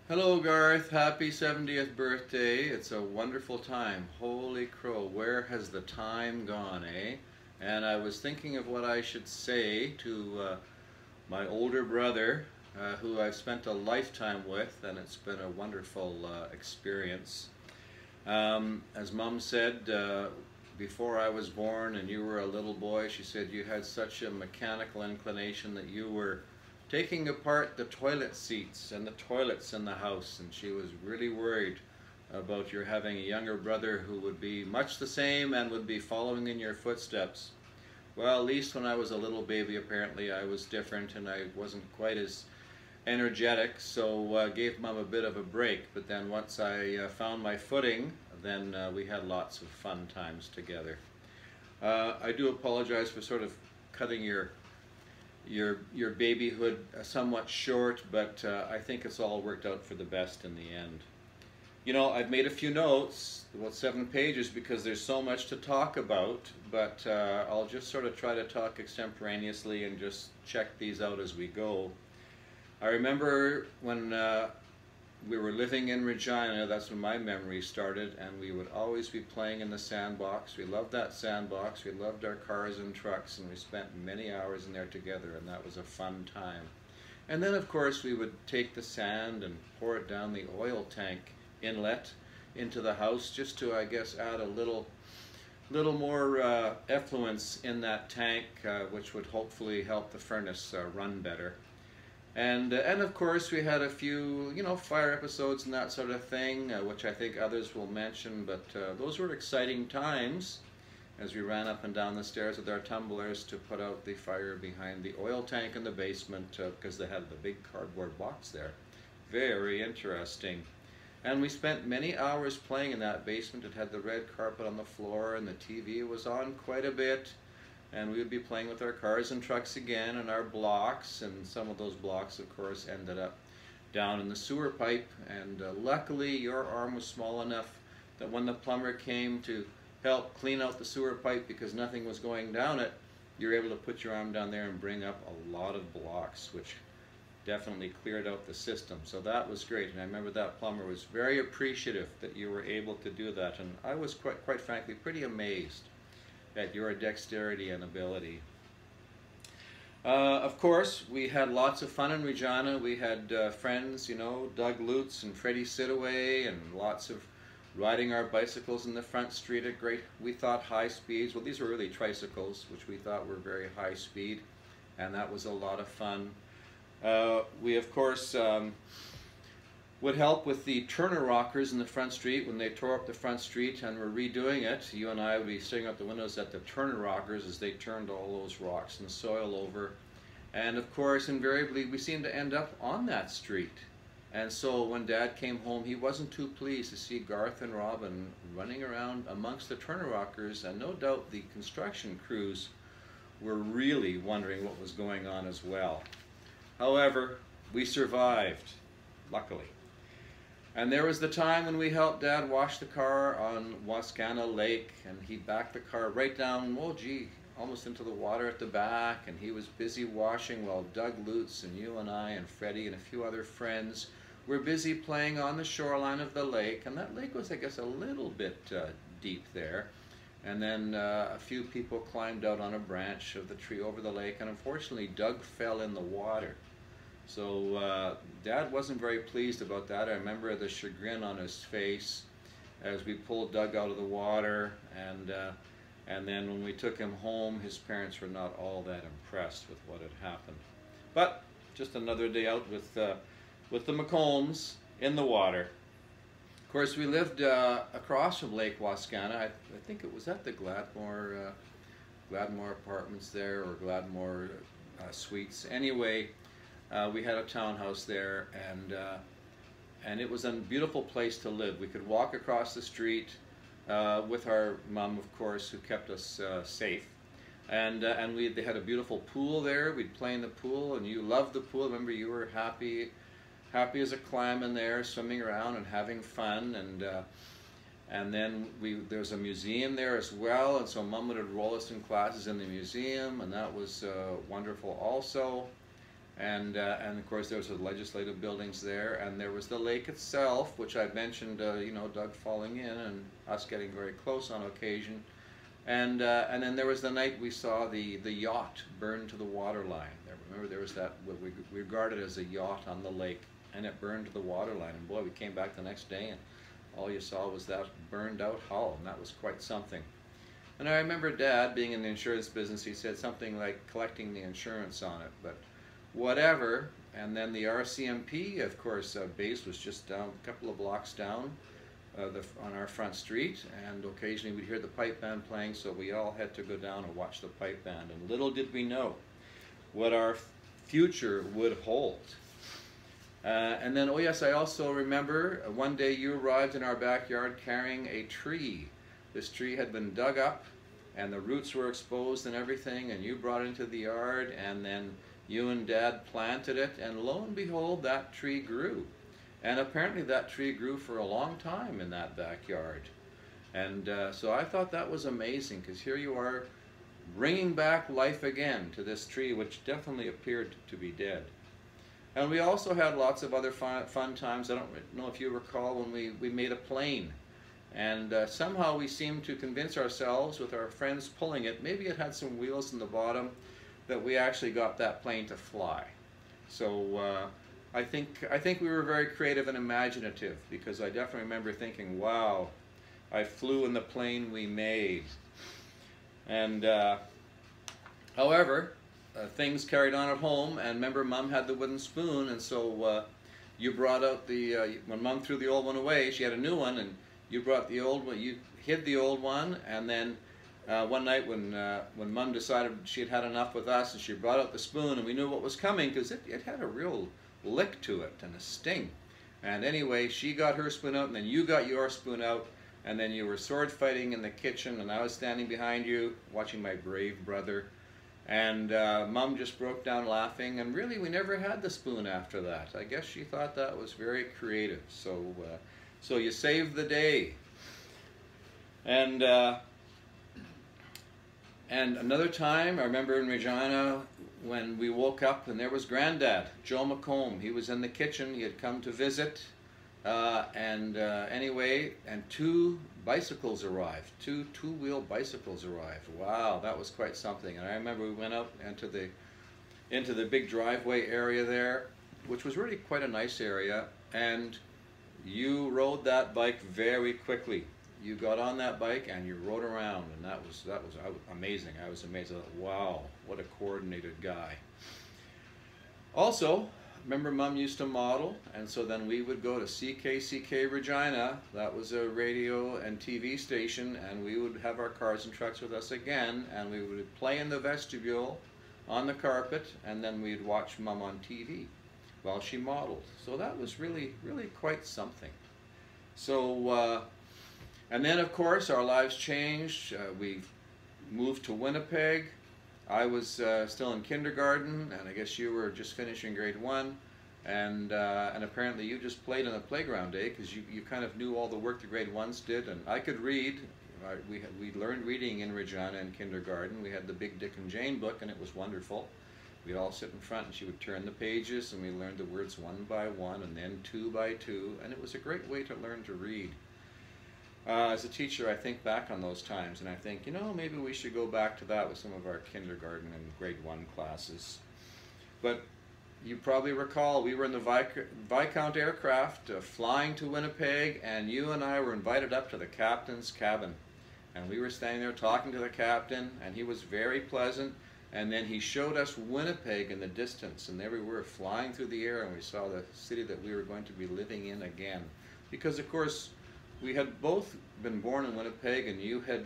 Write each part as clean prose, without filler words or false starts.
Hello Garth, happy 70th birthday. It's a wonderful time. Holy crow, where has the time gone, eh? And I was thinking of what I should say to my older brother, who I've spent a lifetime with, and it's been a wonderful experience. As Mom said, before I was born and you were a little boy, she said you had such a mechanical inclination that you were taking apart the toilet seats and the toilets in the house, and she was really worried about your having a younger brother who would be much the same and would be following in your footsteps. Well, at least when I was a little baby, apparently I was different and I wasn't quite as energetic, so gave Mom a bit of a break. But then once I found my footing, then we had lots of fun times together. I do apologize for sort of cutting your babyhood somewhat short, but I think it's all worked out for the best in the end. You know, I've made a few notes, about 7 pages, because there's so much to talk about, but I'll just sort of try to talk extemporaneously and just check these out as we go. I remember when we were living in Regina, that's when my memory started, and we would always be playing in the sandbox. We loved that sandbox, we loved our cars and trucks, and we spent many hours in there together, and that was a fun time. And then of course we would take the sand and pour it down the oil tank inlet into the house, just to, I guess, add a little more effluence in that tank, which would hopefully help the furnace run better. And of course we had a few, you know, fire episodes and that sort of thing, which I think others will mention, but those were exciting times as we ran up and down the stairs with our tumblers to put out the fire behind the oil tank in the basement, because they had the big cardboard box there. Very interesting. And we spent many hours playing in that basement. It had the red carpet on the floor and the TV was on quite a bit. And we would be playing with our cars and trucks again and our blocks, and some of those blocks of course ended up down in the sewer pipe, and luckily your arm was small enough that when the plumber came to help clean out the sewer pipe because nothing was going down it, you were able to put your arm down there and bring up a lot of blocks, which definitely cleared out the system. So that was great, and I remember that plumber was very appreciative that you were able to do that, and I was quite frankly pretty amazed at your dexterity and ability. Of course, we had lots of fun in Regina. We had friends, you know, Doug Lutz and Freddie Sidaway, and lots of riding our bicycles in the front street at great, we thought, high speeds. Well, these were really tricycles, which we thought were very high speed, and that was a lot of fun. We, of course, would help with the Turner rockers in the front street when they tore up the front street and were redoing it. You and I would be sitting out the windows at the Turner rockers as they turned all those rocks and soil over. And of course, invariably, we seemed to end up on that street. And so when Dad came home, he wasn't too pleased to see Garth and Robyn running around amongst the Turner rockers, and no doubt the construction crews were really wondering what was going on as well. However, we survived, luckily. And there was the time when we helped Dad wash the car on Wascana Lake, and he backed the car right down, oh gee, almost into the water at the back, and he was busy washing while Doug Lutz and you and I and Freddie and a few other friends were busy playing on the shoreline of the lake. And that lake was, I guess, a little bit deep there. And then a few people climbed out on a branch of the tree over the lake, and unfortunately Doug fell in the water. So Dad wasn't very pleased about that. I remember the chagrin on his face as we pulled Doug out of the water, and then when we took him home, his parents were not all that impressed with what had happened. But just another day out with the McCombs in the water. Of course, we lived across from Lake Wascana. I think it was at the Gladmore Apartments there, or Gladmore Suites. Anyway, we had a townhouse there, and it was a beautiful place to live. We could walk across the street with our mom, of course, who kept us safe. And they had a beautiful pool there. We'd play in the pool, and you loved the pool. Remember, you were happy as a clam in there, swimming around and having fun. And then there was a museum there as well, and so Mom would enroll us in classes in the museum, and that was wonderful also. and of course there was the legislative buildings there, and there was the lake itself, which I mentioned, you know, Doug falling in and us getting very close on occasion. And then there was the night we saw the yacht burn to the water line. Remember, there was that, what we regarded as a yacht on the lake, and it burned to the water line. And boy, we came back the next day, and all you saw was that burned out hull, and that was quite something. And I remember Dad, being in the insurance business, he said something like collecting the insurance on it, but whatever. And then the RCMP, of course, base was just down, a couple of blocks down on our front street, and occasionally we'd hear the pipe band playing, so we all had to go down and watch the pipe band. And little did we know what our future would hold. And then, oh yes, I also remember one day you arrived in our backyard carrying a tree. This tree had been dug up, and the roots were exposed and everything, and you brought it into the yard, and then you and Dad planted it, and lo and behold, that tree grew. And apparently that tree grew for a long time in that backyard. And so I thought that was amazing, because here you are bringing back life again to this tree, which definitely appeared to be dead. And we also had lots of other fun times. I don't know if you recall when we made a plane. And somehow we seemed to convince ourselves, with our friends pulling it, maybe it had some wheels in the bottom, that we actually got that plane to fly. So I think we were very creative and imaginative, because I definitely remember thinking, wow, I flew in the plane we made. And however, things carried on at home, and remember Mom had the wooden spoon, and so you brought out the, when Mom threw the old one away, she had a new one, and you brought the old one, you hid the old one, and then one night when Mom decided she had had enough with us, and she brought out the spoon, and we knew what was coming, because it had a real lick to it and a sting. And anyway, she got her spoon out, and then you got your spoon out, and then you were sword fighting in the kitchen, and I was standing behind you watching my brave brother, and Mom just broke down laughing, and really we never had the spoon after that. I guess she thought that was very creative. So you saved the day. And another time, I remember in Regina, when we woke up and there was Granddad, Joe McComb. He was in the kitchen. He had come to visit. Anyway, and two bicycles arrived. Two-wheel bicycles arrived. Wow, that was quite something. And I remember we went out into the big driveway area there, which was really quite a nice area. And you rode that bike very quickly. You got on that bike and you rode around, and that was amazing. I was amazed. I thought, wow, what a coordinated guy. Also, remember Mom used to model, and so then we would go to CKCK Regina. That was a radio and TV station, and we would have our cars and trucks with us again, and we would play in the vestibule on the carpet, and then we'd watch Mom on TV while she modeled. So that was really quite something. So and then of course our lives changed. We moved to Winnipeg. I was still in kindergarten, and I guess you were just finishing grade 1, and apparently you just played on the playground, because you kind of knew all the work the grade 1s did, and I could read. We learned reading in Regina in kindergarten. We had the Big Dick and Jane book, and it was wonderful. We'd all sit in front, and she would turn the pages, and we learned the words one by one, and then two by two, and it was a great way to learn to read. As a teacher, I think back on those times, and I think, you know, maybe we should go back to that with some of our kindergarten and grade 1 classes. But you probably recall, we were in the Viscount aircraft flying to Winnipeg, and you and I were invited up to the captain's cabin. And we were standing there talking to the captain, and he was very pleasant. And then he showed us Winnipeg in the distance, and there we were flying through the air, and we saw the city that we were going to be living in again. Because, of course, we had both been born in Winnipeg, and you had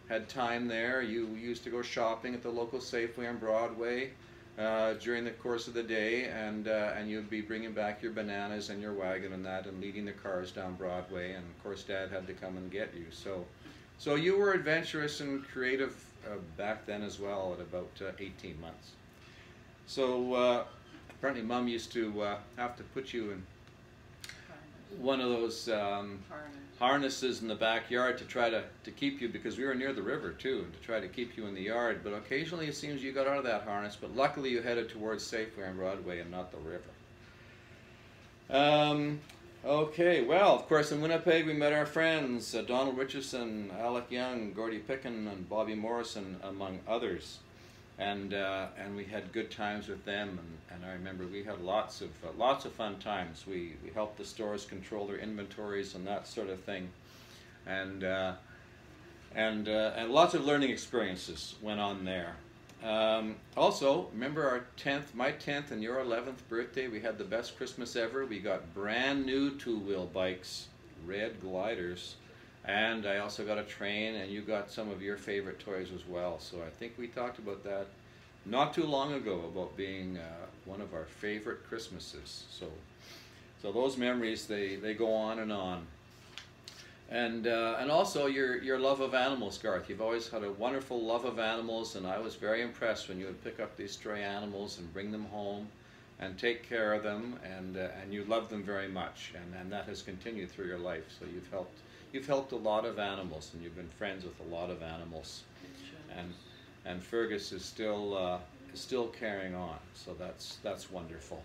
had time there. You used to go shopping at the local Safeway on Broadway during the course of the day, and you'd be bringing back your bananas and your wagon and that, and leading the cars down Broadway. And of course, Dad had to come and get you. So you were adventurous and creative back then as well, at about 18 months. So apparently, Mom used to have to put you in one of those harnesses in the backyard to try to keep you, because we were near the river too, and to try to keep you in the yard. But occasionally it seems you got out of that harness, but luckily you headed towards Safeway on Broadway and not the river. Okay, well, of course, in Winnipeg we met our friends, Donald Richardson, Alec Young, Gordy Pickin, and Bobby Morrison, among others. And we had good times with them, and I remember we had lots of fun times. We helped the stores control their inventories and that sort of thing, and lots of learning experiences went on there. Also, remember my 10th and your 11th birthday, we had the best Christmas ever. We got brand new two-wheel bikes, red gliders, and I also got a train, and you got some of your favorite toys as well. So I think we talked about that not too long ago, about being one of our favorite Christmases. So those memories, they go on and on. And also your love of animals, Garth. You've always had a wonderful love of animals, and I was very impressed when you would pick up these stray animals and bring them home and take care of them, and you love them very much, and that has continued through your life. So you've helped a lot of animals, and you've been friends with a lot of animals, and Fergus is still carrying on. So that's wonderful.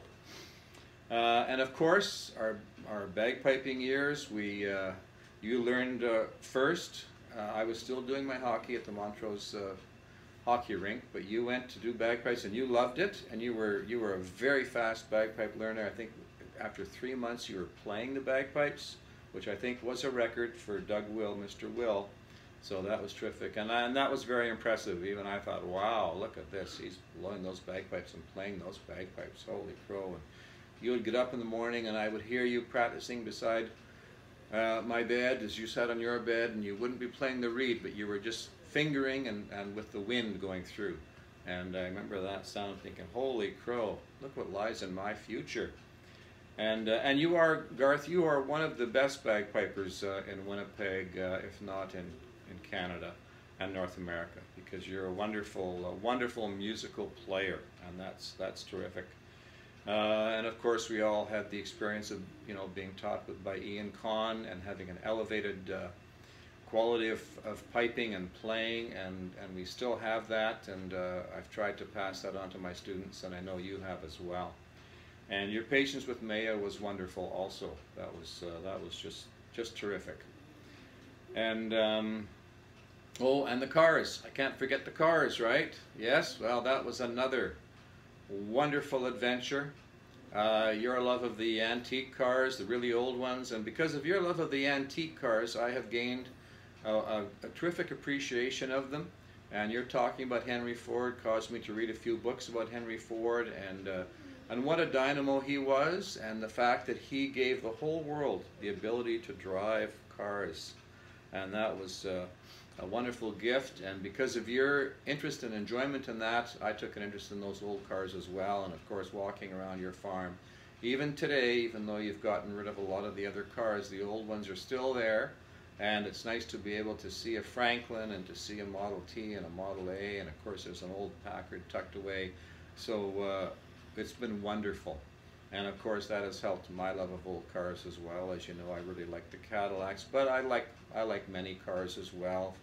And of course, our bagpiping years, you learned first. I was still doing my hockey at the Montrose hockey rink, but you went to do bagpipes and you loved it, and you were a very fast bagpipe learner. I think after 3 months you were playing the bagpipes, which I think was a record for Doug Will, Mr. Will. So that was terrific, and that was very impressive. Even I thought, wow, look at this. He's blowing those bagpipes and playing those bagpipes. Holy crow. And you would get up in the morning and I would hear you practicing beside my bed as you sat on your bed, and you wouldn't be playing the reed, but you were just fingering and with the wind going through. And I remember that sound, thinking, holy crow, look what lies in my future. And you are, Garth, you are one of the best bagpipers in Winnipeg, if not in Canada and North America, because you're a wonderful musical player, and that's terrific. And of course, we all had the experience of being taught by Ian Kahn and having an elevated quality of piping and playing, and we still have that, and I've tried to pass that on to my students, and I know you have as well. And your patience with Maya was wonderful also. That was just terrific. And oh, and the cars. I can't forget the cars, right? Yes, well, that was another wonderful adventure. Your love of the antique cars, the really old ones, and because of your love of the antique cars, I have gained a terrific appreciation of them. And you're talking about Henry Ford caused me to read a few books about Henry Ford, and what a dynamo he was, and the fact that he gave the whole world the ability to drive cars. And that was a wonderful gift, and because of your interest and enjoyment in that, I took an interest in those old cars as well, and of course walking around your farm. Even today, even though you've gotten rid of a lot of the other cars, the old ones are still there, and it's nice to be able to see a Franklin and to see a Model T and a Model A, and of course there's an old Packard tucked away. So it's been wonderful. And of course that has helped my love of old cars as well. As you know, I really like the Cadillacs, but I like many cars as well.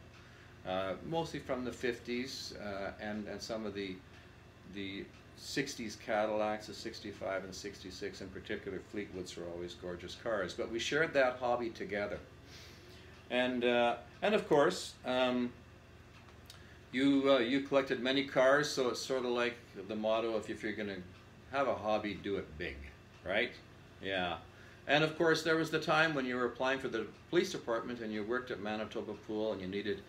Mostly from the 50s and some of the 60s Cadillacs, the 65 and 66 in particular. Fleetwoods are always gorgeous cars, but we shared that hobby together. And of course, you collected many cars, so it's sort of like the motto: if you're going to have a hobby, do it big, right? Yeah. And of course, there was the time when you were applying for the police department and you worked at Manitoba Pool, and you needed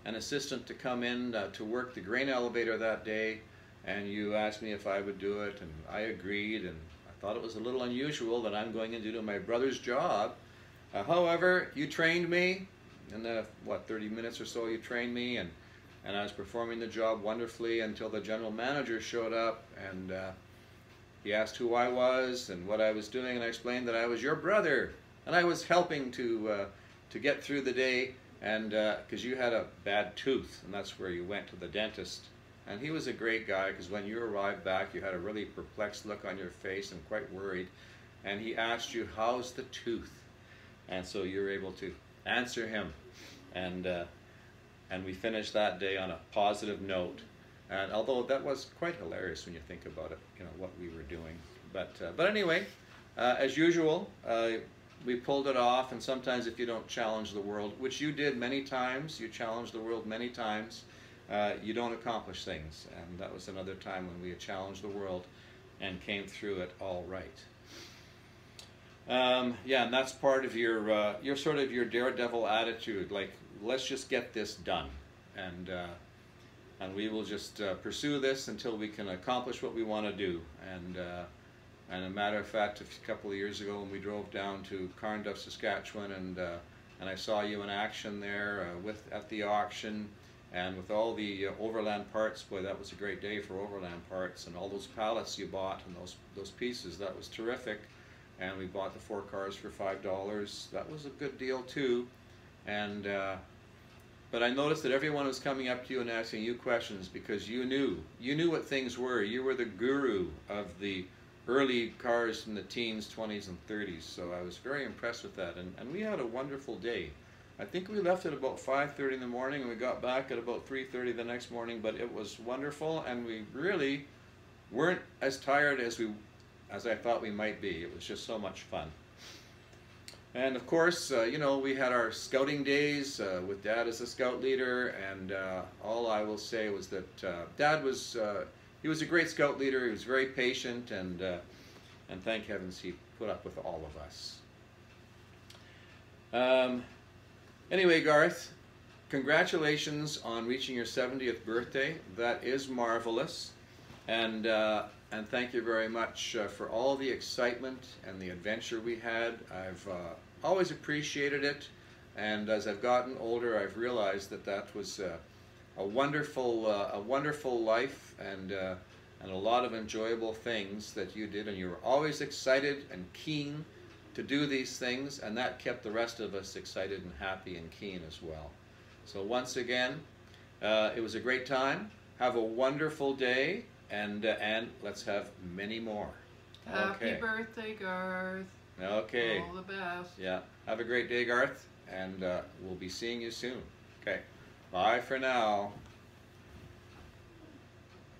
an assistant to come in to work the grain elevator that day, and you asked me if I would do it, and I agreed, and I thought it was a little unusual that I'm going in to do my brother's job. However, you trained me in 30 minutes or so. You trained me, and I was performing the job wonderfully until the general manager showed up, and he asked who I was and what I was doing, and I explained that I was your brother, and I was helping to get through the day, and because you had a bad tooth, and that's where you went to the dentist. And he was a great guy, because when you arrived back, you had a really perplexed look on your face and quite worried. and he asked you, how's the tooth? And so you were able to answer him, and we finished that day on a positive note. And although that was quite hilarious when you think about it, you know, what we were doing. But anyway, as usual, we pulled it off. And sometimes if you don't challenge the world, which you did many times, you challenged the world many times, you don't accomplish things. And that was another time when we had challenged the world and came through it all right. Yeah, and that's part of your sort of your daredevil attitude. Like, let's just get this done, and we will just pursue this until we can accomplish what we want to do. And a matter of fact, a couple of years ago, when we drove down to Carnduff, Saskatchewan, and I saw you in action there at the auction, and with all the overland parts. Boy, that was a great day for overland parts, and all those pallets you bought and those pieces. That was terrific. And we bought the 4 cars for $5. That was a good deal too. And but I noticed that everyone was coming up to you and asking you questions because you knew what things were. You were the guru of the early cars from the teens, 20s, and 30s. So I was very impressed with that. And we had a wonderful day. I think we left at about 5:30 in the morning, and we got back at about 3:30 the next morning. But it was wonderful, and we really weren't as tired as I thought we might be. It was just so much fun. And of course, you know, we had our scouting days with Dad as a scout leader, and all I will say was that Dad was, he was a great scout leader. He was very patient, and thank heavens he put up with all of us. Anyway, Garth, congratulations on reaching your 70th birthday. That is marvelous. And thank you very much for all the excitement and the adventure we had. I've always appreciated it, and as I've gotten older, I've realized that that was a wonderful life and a lot of enjoyable things that you did, and you were always excited and keen to do these things, and that kept the rest of us excited and happy and keen as well. So once again, it was a great time. Have a wonderful day. And let's have many more. Happy birthday, Garth. Okay. All the best. Yeah. Have a great day, Garth. And we'll be seeing you soon. Okay. Bye for now.